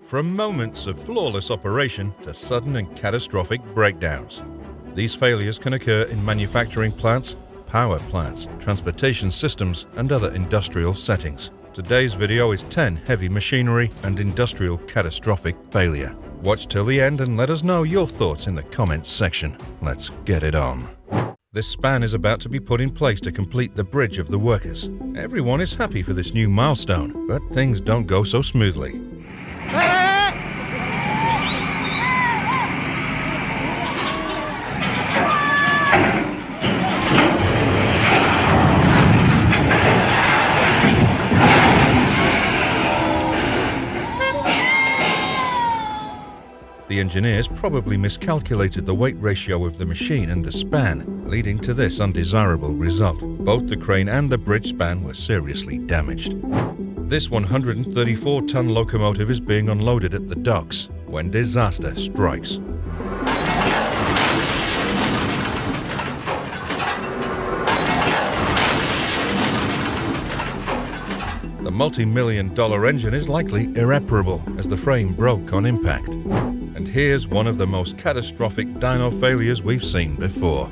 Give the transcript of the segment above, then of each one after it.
From moments of flawless operation to sudden and catastrophic breakdowns. These failures can occur in manufacturing plants, power plants, transportation systems, and other industrial settings. Today's video is 10 heavy machinery and industrial catastrophic failure. Watch till the end and let us know your thoughts in the comments section. Let's get it on. This span is about to be put in place to complete the bridge of the workers. Everyone is happy for this new milestone, but things don't go so smoothly. The engineers probably miscalculated the weight ratio of the machine and the span, leading to this undesirable result. Both the crane and the bridge span were seriously damaged. This 134-ton locomotive is being unloaded at the docks when disaster strikes. The multi-million-dollar engine is likely irreparable as the frame broke on impact. And here's one of the most catastrophic dyno failures we've seen before.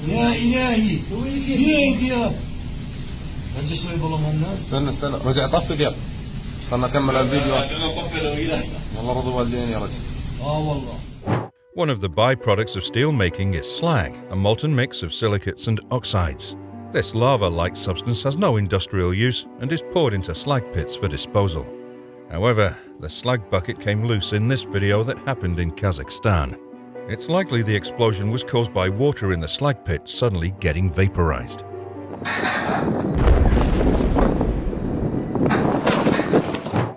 يا إلهي ليه دياب هل شوي بالله الناس استنى رجع طفي دياب استنى كمل الفيديو والله رضوا والدين يا رجل والله. One of the byproducts of steel making is slag, a molten mix of silicates and oxides. This lava-like substance has no industrial use and is poured into slag pits for disposal. However, the slag bucket came loose in this video that happened in Kazakhstan. It's likely the explosion was caused by water in the slag pit suddenly getting vaporized.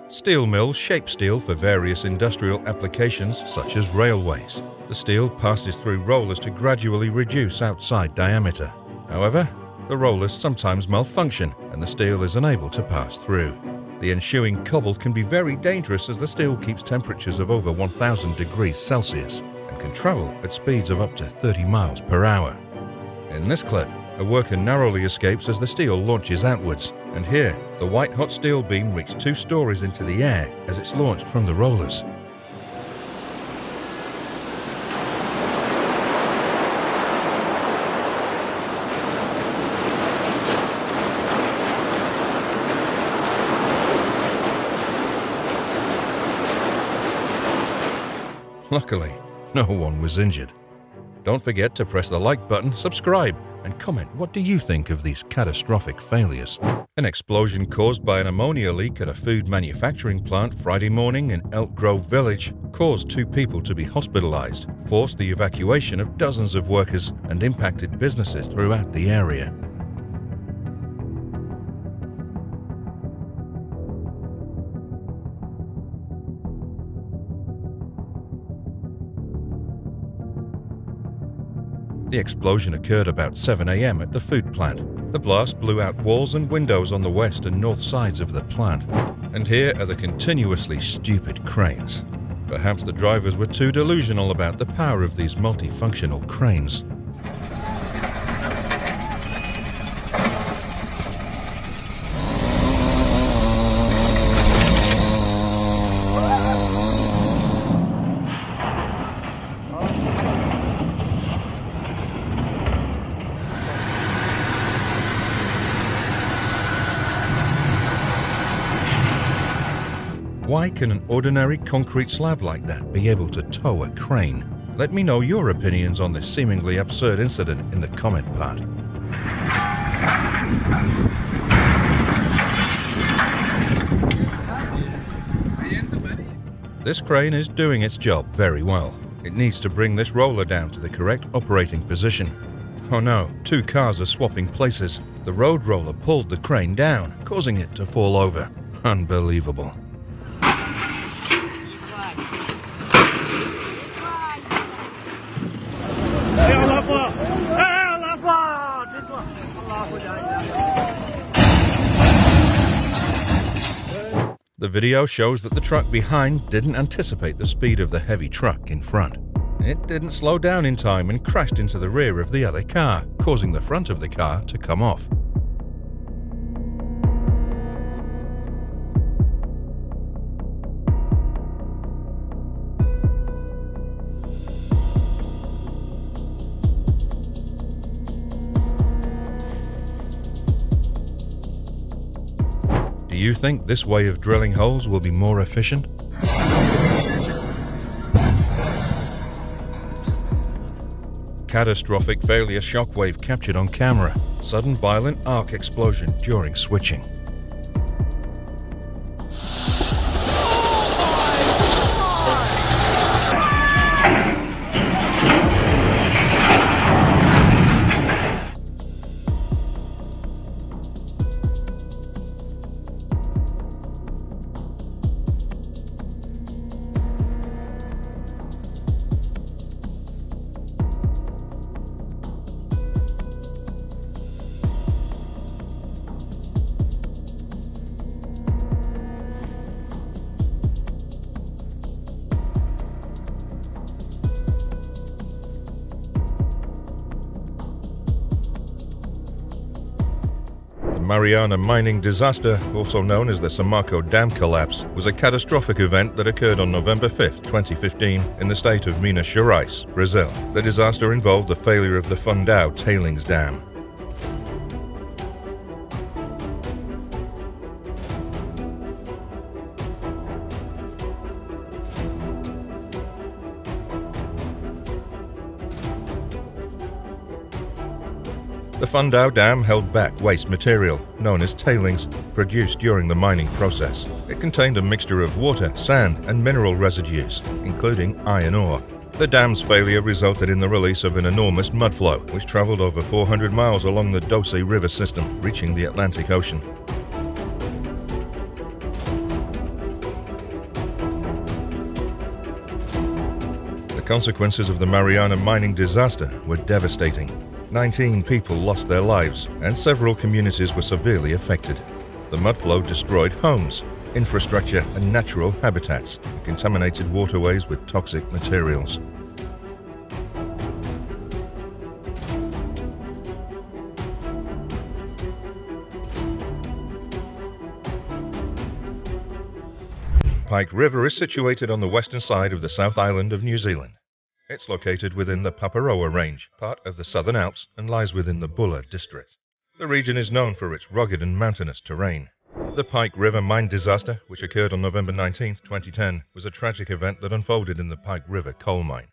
Steel mills shape steel for various industrial applications such as railways. The steel passes through rollers to gradually reduce outside diameter. However, the rollers sometimes malfunction and the steel is unable to pass through. The ensuing cobble can be very dangerous as the steel keeps temperatures of over 1000 degrees Celsius and can travel at speeds of up to 30 miles per hour. In this clip, a worker narrowly escapes as the steel launches outwards, and here, the white-hot steel beam reached 2 stories into the air as it's launched from the rollers. Luckily, no one was injured. Don't forget to press the like button, subscribe, and comment what do you think of these catastrophic failures. An explosion caused by an ammonia leak at a food manufacturing plant Friday morning in Elk Grove Village caused 2 people to be hospitalized, forced the evacuation of dozens of workers, and impacted businesses throughout the area. The explosion occurred about 7 a.m. at the food plant. The blast blew out walls and windows on the west and north sides of the plant. And here are the continuously stupid cranes. Perhaps the drivers were too delusional about the power of these multifunctional cranes. Why can an ordinary concrete slab like that be able to tow a crane? Let me know your opinions on this seemingly absurd incident in the comment part. This crane is doing its job very well. It needs to bring this roller down to the correct operating position. Oh no, 2 cars are swapping places. The road roller pulled the crane down, causing it to fall over. Unbelievable. الله اكبر الله اكبر الله اكبر video shows that the truck behind didn't anticipate the speed of the heavy truck in front. It didn't slow down in time and crashed into the rear of the other car, causing the front of the car to come off. Do you think this way of drilling holes will be more efficient? Catastrophic failure shockwave captured on camera. Sudden violent arc explosion during switching. The Mariana mining disaster, also known as the Samarco Dam collapse, was a catastrophic event that occurred on November 5, 2015 in the state of Minas Gerais, Brazil. The disaster involved the failure of the Fundão tailings dam. The Fundão Dam held back waste material, known as tailings, produced during the mining process. It contained a mixture of water, sand, and mineral residues, including iron ore. The dam's failure resulted in the release of an enormous mudflow, which traveled over 400 miles along the Doce River system, reaching the Atlantic Ocean. The consequences of the Mariana mining disaster were devastating. 19 people lost their lives, and several communities were severely affected. The mudflow destroyed homes, infrastructure, and natural habitats, and contaminated waterways with toxic materials. Pike River is situated on the western side of the South Island of New Zealand. It's located within the Paparoa Range, part of the Southern Alps, and lies within the Bulla district. The region is known for its rugged and mountainous terrain. The Pike River mine disaster, which occurred on November 19, 2010, was a tragic event that unfolded in the Pike River coal mine.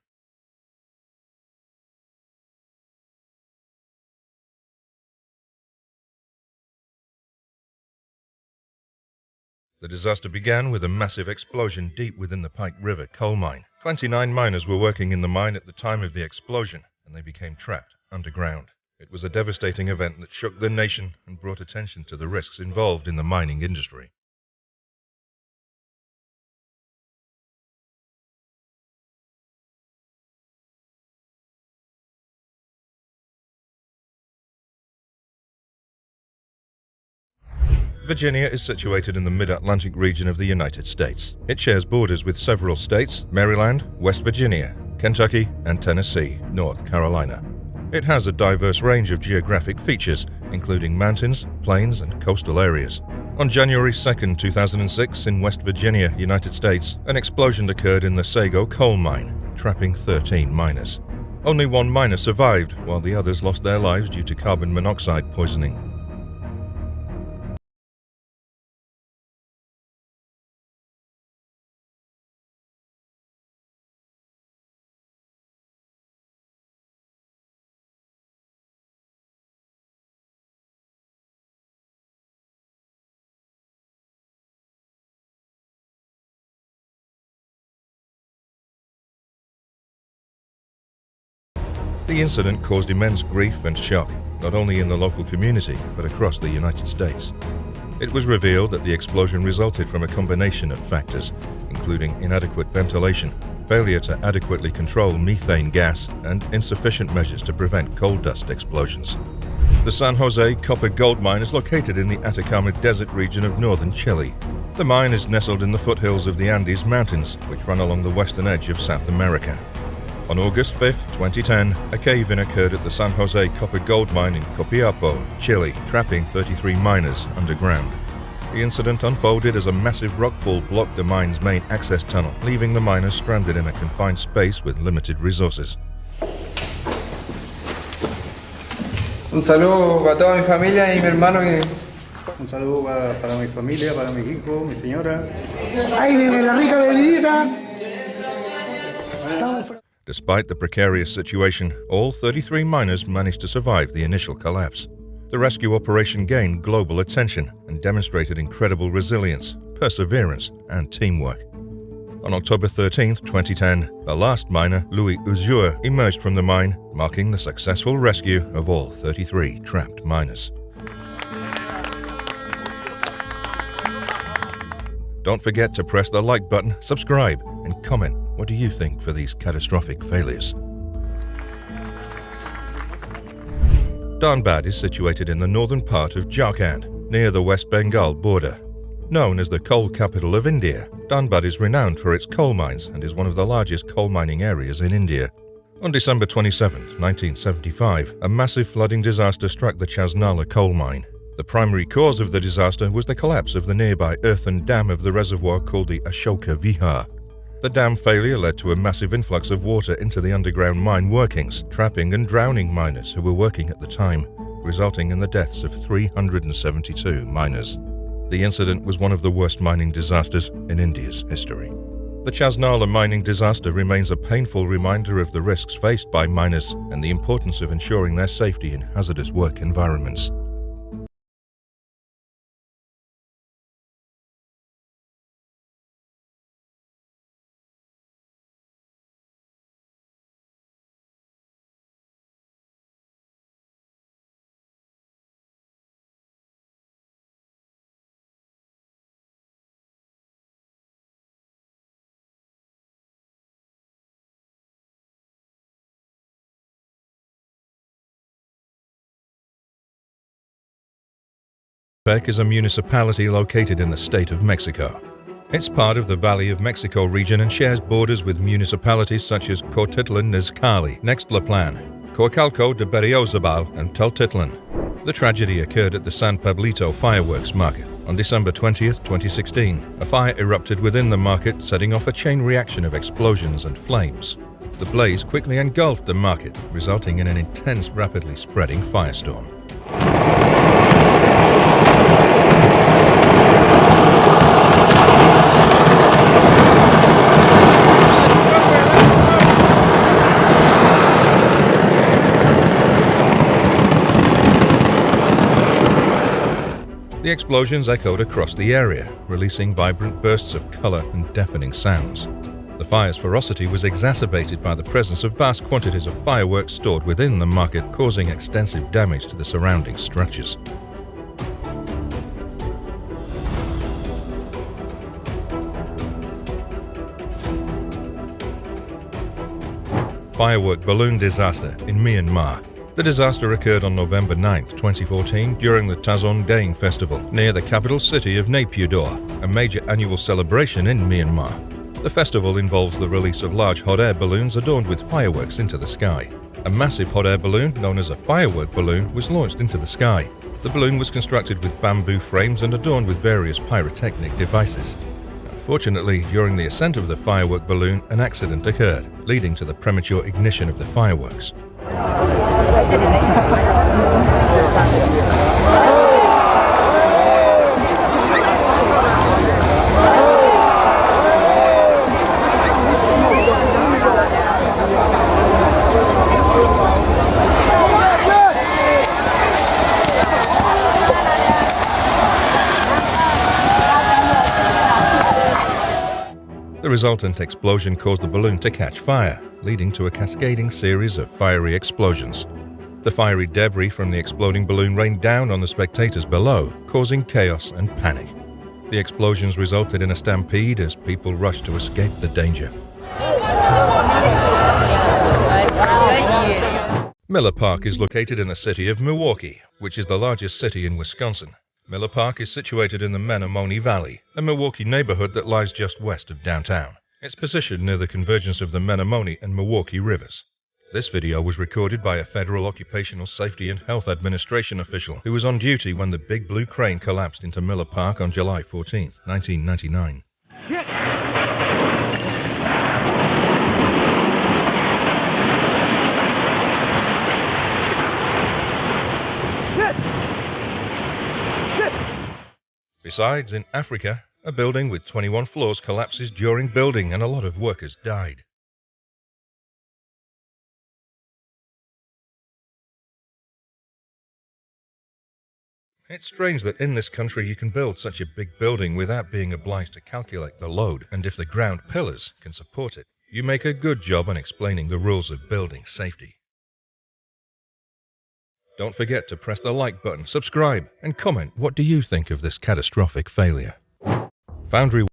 The disaster began with a massive explosion deep within the Pike River coal mine. 29 miners were working in the mine at the time of the explosion, and they became trapped underground. It was a devastating event that shook the nation and brought attention to the risks involved in the mining industry. Virginia is situated in the mid-Atlantic region of the United States. It shares borders with several states: Maryland, West Virginia, Kentucky, and Tennessee, North Carolina. It has a diverse range of geographic features, including mountains, plains, and coastal areas. On January 2, 2006, in West Virginia, United States, an explosion occurred in the Sago coal mine, trapping 13 miners. Only one miner survived, while the others lost their lives due to carbon monoxide poisoning. The incident caused immense grief and shock, not only in the local community, but across the United States. It was revealed that the explosion resulted from a combination of factors, including inadequate ventilation, failure to adequately control methane gas, and insufficient measures to prevent coal dust explosions. The San Jose copper gold mine is located in the Atacama Desert region of northern Chile. The mine is nestled in the foothills of the Andes Mountains, which run along the western edge of South America. On August 5, 2010, a cave-in occurred at the San Jose copper-gold mine in Copiapo, Chile, trapping 33 miners underground. The incident unfolded as a massive rockfall blocked the mine's main access tunnel, leaving the miners stranded in a confined space with limited resources. Un saludo para toda mi familia y mi hermano que... Un saludo para mi familia, para mis hijos, mi señora. ¡Ay, viene la rica bebidita! Despite the precarious situation, all 33 miners managed to survive the initial collapse. The rescue operation gained global attention and demonstrated incredible resilience, perseverance, and teamwork. On October 13, 2010, the last miner, Louis Uzur, emerged from the mine, marking the successful rescue of all 33 trapped miners. Don't forget to press the like button, subscribe, and comment what do you think for these catastrophic failures. Dhanbad is situated in the northern part of Jharkhand, near the West Bengal border. Known as the coal capital of India, Dhanbad is renowned for its coal mines and is one of the largest coal mining areas in India. On December 27, 1975, a massive flooding disaster struck the Chasnala coal mine. The primary cause of the disaster was the collapse of the nearby earthen dam of the reservoir called the Ashoka Vihar. The dam failure led to a massive influx of water into the underground mine workings, trapping and drowning miners who were working at the time, resulting in the deaths of 372 miners. The incident was one of the worst mining disasters in India's history. The Chasnala mining disaster remains a painful reminder of the risks faced by miners and the importance of ensuring their safety in hazardous work environments. Catastrophic is a municipality located in the state of Mexico. It's part of the Valley of Mexico region and shares borders with municipalities such as Cuautitlán Izcalli, Nextla, Coacalco de Berriozabal, and Tultitlán. The tragedy occurred at the San Pablito fireworks market. On December 20, 2016, a fire erupted within the market, setting off a chain reaction of explosions and flames. The blaze quickly engulfed the market, resulting in an intense, rapidly spreading firestorm. The explosions echoed across the area, releasing vibrant bursts of color and deafening sounds. The fire's ferocity was exacerbated by the presence of vast quantities of fireworks stored within the market, causing extensive damage to the surrounding structures. Firework balloon disaster in Myanmar. The disaster occurred on November 9, 2014, during the Tazon Daeng Festival, near the capital city of Naypyidaw, a major annual celebration in Myanmar. The festival involves the release of large hot air balloons adorned with fireworks into the sky. A massive hot air balloon, known as a firework balloon, was launched into the sky. The balloon was constructed with bamboo frames and adorned with various pyrotechnic devices. Unfortunately, during the ascent of the firework balloon, an accident occurred, leading to the premature ignition of the fireworks. The resultant explosion caused the balloon to catch fire, leading to a cascading series of fiery explosions. The fiery debris from the exploding balloon rained down on the spectators below, causing chaos and panic. The explosions resulted in a stampede as people rushed to escape the danger. Miller Park is located in the city of Milwaukee, which is the largest city in Wisconsin. Miller Park is situated in the Menomonee Valley, a Milwaukee neighborhood that lies just west of downtown. It's positioned near the convergence of the Menomonee and Milwaukee rivers. This video was recorded by a Federal Occupational Safety and Health Administration official who was on duty when the big blue crane collapsed into Miller Park on July 14, 1999. Besides, in Africa, a building with 21 floors collapses during building and a lot of workers died. It's strange that in this country you can build such a big building without being obliged to calculate the load, and if the ground pillars can support it. You make a good job on explaining the rules of building safety. Don't forget to press the like button, subscribe, and comment. What do you think of this catastrophic failure? Foundry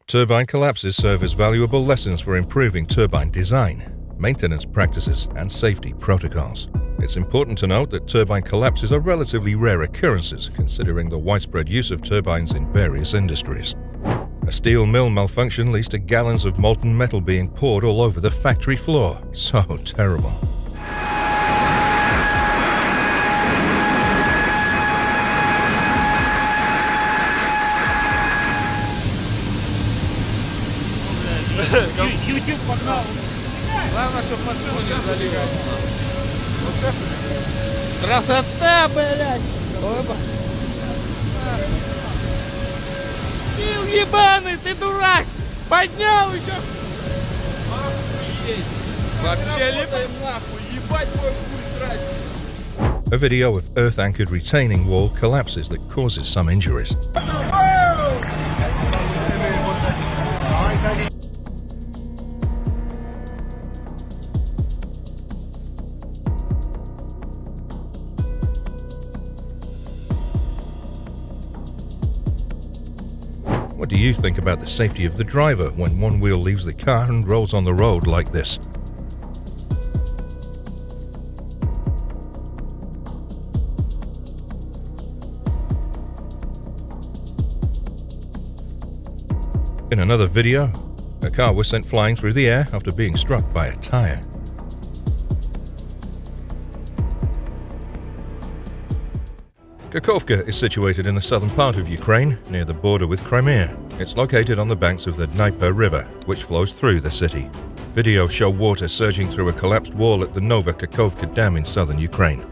turbine collapses serve as valuable lessons for improving turbine design, maintenance practices, and safety protocols. It's important to note that turbine collapses are relatively rare occurrences, considering the widespread use of turbines in various industries. A steel mill malfunction leads to gallons of molten metal being poured all over the factory floor. So terrible. YouTube погнал. Главное, чтобы машину не залегать. Красота, блядь! Оба. Пил ебаный, ты дурак! Поднял еще! Охуеть! Вообще лепаем нахуй, ебать твой хуй страсть! A video of earth-anchored retaining wall collapses that causes some injuries. What do you think about the safety of the driver when one wheel leaves the car and rolls on the road like this? In another video, a car was sent flying through the air after being struck by a tire. Kakhovka is situated in the southern part of Ukraine, near the border with Crimea. It's located on the banks of the Dnieper River, which flows through the city. Videos show water surging through a collapsed wall at the Nova Kakhovka Dam in southern Ukraine.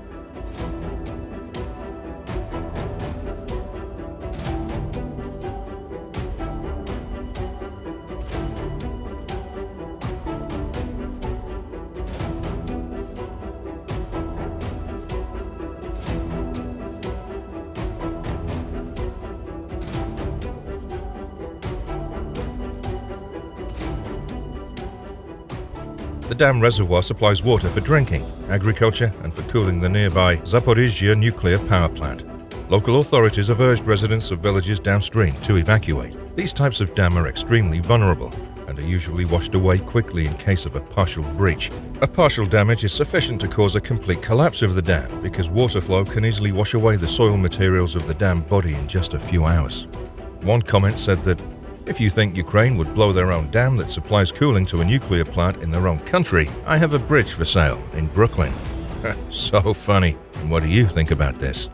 The dam reservoir supplies water for drinking, agriculture, and for cooling the nearby Zaporizhzhia nuclear power plant. Local authorities have urged residents of villages downstream to evacuate. These types of dam are extremely vulnerable and are usually washed away quickly in case of a partial breach. A partial damage is sufficient to cause a complete collapse of the dam because water flow can easily wash away the soil materials of the dam body in just a few hours. One comment said that, "If you think Ukraine would blow their own dam that supplies cooling to a nuclear plant in their own country, I have a bridge for sale in Brooklyn." So funny. What do you think about this?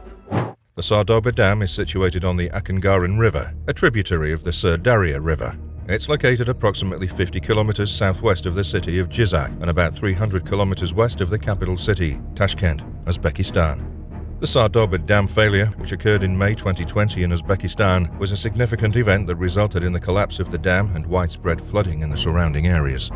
The Sardoba Dam is situated on the Akangarin River, a tributary of the Sirdarya River. It's located approximately 50 kilometers southwest of the city of Jizak and about 300 kilometers west of the capital city, Tashkent, Uzbekistan. The Sardoba Dam failure, which occurred in May 2020 in Uzbekistan, was a significant event that resulted in the collapse of the dam and widespread flooding in the surrounding areas.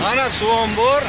Ana suambor.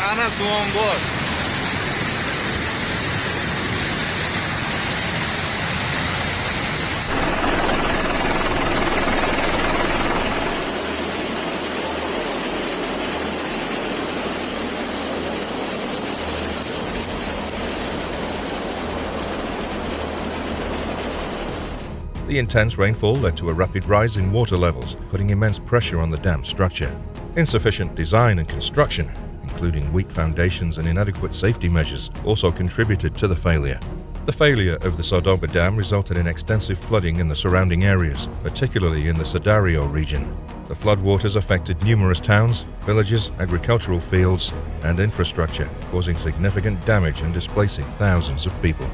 The intense rainfall led to a rapid rise in water levels, putting immense pressure on the dam structure. Insufficient design and construction, including weak foundations and inadequate safety measures, also contributed to the failure. The failure of the Sardoba Dam resulted in extensive flooding in the surrounding areas, particularly in the Sirdarya region. The floodwaters affected numerous towns, villages, agricultural fields, and infrastructure, causing significant damage and displacing thousands of people.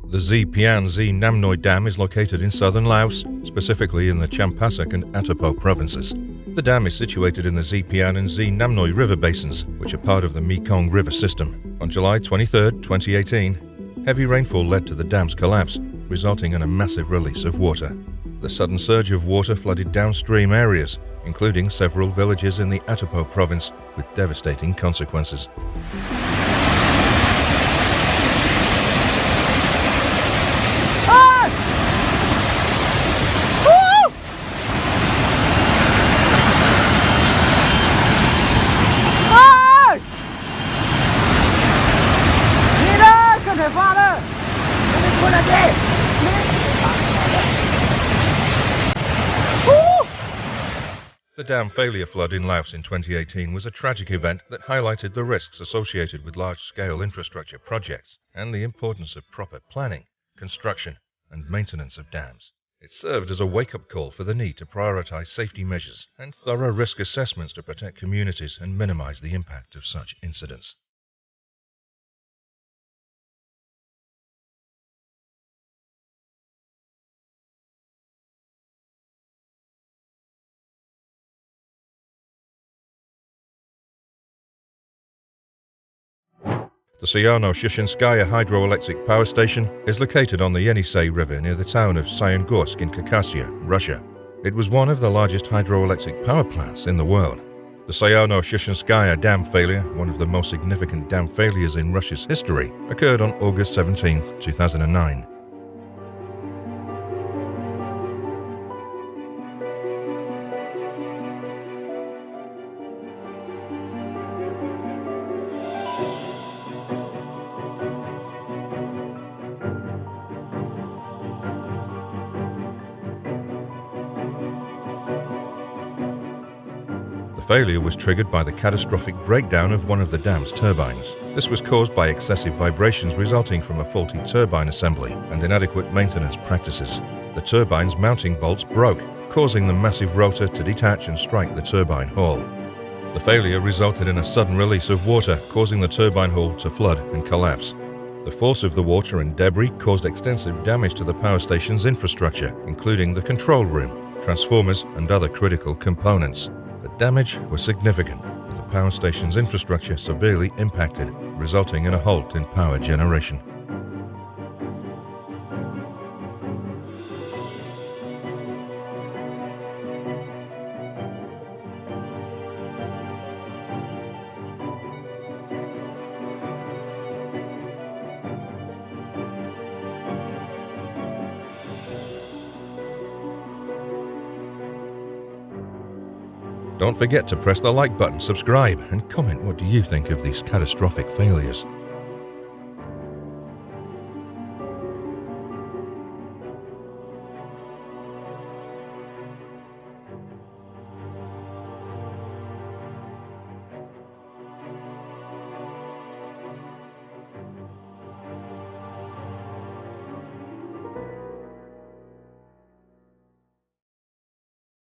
The Zipian-Z Namnoy Dam is located in southern Laos, specifically in the Champasak and Atapo provinces. The dam is situated in the Zipian and Z Namnoy river basins, which are part of the Mekong River system. On July 23, 2018, heavy rainfall led to the dam's collapse, resulting in a massive release of water. The sudden surge of water flooded downstream areas, including several villages in the Atapo province, with devastating consequences. The dam failure flood in Laos in 2018 was a tragic event that highlighted the risks associated with large-scale infrastructure projects and the importance of proper planning, construction, and maintenance of dams. It served as a wake-up call for the need to prioritize safety measures and thorough risk assessments to protect communities and minimize the impact of such incidents. The Sayano-Shushenskaya hydroelectric power station is located on the Yenisei River near the town of Sayangorsk in Caucasia, Russia. It was one of the largest hydroelectric power plants in the world. The Sayano-Shushenskaya dam failure, one of the most significant dam failures in Russia's history, occurred on August 17, 2009. The failure was triggered by the catastrophic breakdown of one of the dam's turbines. This was caused by excessive vibrations resulting from a faulty turbine assembly and inadequate maintenance practices. The turbine's mounting bolts broke, causing the massive rotor to detach and strike the turbine hull. The failure resulted in a sudden release of water, causing the turbine hull to flood and collapse. The force of the water and debris caused extensive damage to the power station's infrastructure, including the control room, transformers, and other critical components. The damage was significant, with the power station's infrastructure severely impacted, resulting in a halt in power generation. Don't forget to press the like button, subscribe, and comment what do you think of these catastrophic failures.